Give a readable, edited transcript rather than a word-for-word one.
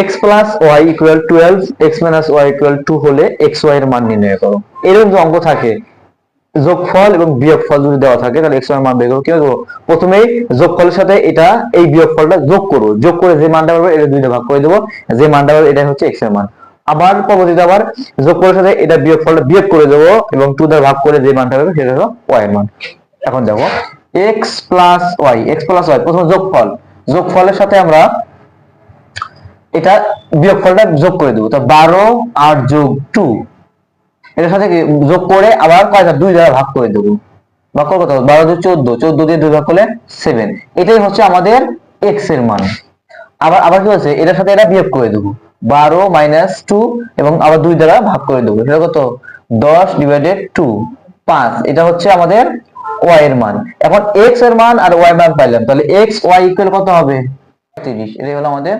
x plus y equal 12 x minus y equal 2 হলে x y এর মান নির্ণয় করো। এরকম যে অঙ্ক থাকে যোগফল এবং বিয়োগফল যদি দেওয়া থাকে তাহলে x y এর মান বের করো। কি করবো, প্রথমেই যোগফলের সাথে এটা এই বিয়োগফলটা যোগ করবো, যোগ করে যে মানটা পাবো এটা দুইটা ভাগ করে দেবো, যে মানটা পাবো এটা হচ্ছে x এর মান। আবার পরবর্তীতে আবার যোগফলের সাথে এটা বিয়োগফলটা বিয়োগ করে দেবো এবং 2 দ্বারা ভাগ করে যে মানটা পাবো সেটা হলো y এর মান। এখন দেখো x প্লাস ওয়াই, প্রথমে যোগফল, যোগফলের সাথে আমরা এটা বিয়োগফলটা যোগ করে দেবো, তো 12 8 যোগ 2 এটার সাথে যোগ করে আবার কয়টা 2 দ্বারা ভাগ করে দেবো, ভাগ করে কত 12 যোগ 14, 14 দিয়ে 2 ভাগ করলে 7, এটাই হচ্ছে আমাদের x এর মান। আবার আবার কি হচ্ছে এটার সাথে এটা বিয়োগ করে দেবো 12 মাইনাস 2 এবং আবার 2 দ্বারা ভাগ করে দেবো, সেটা কত 10 ডিভাইডেড 2 5, এটা হচ্ছে আমাদের y এর মান। এখন x এর মান আর y এর মান পাইলাম, তাহলে x y ইকুয়াল কত হবে 30, এটাই হলো আমাদের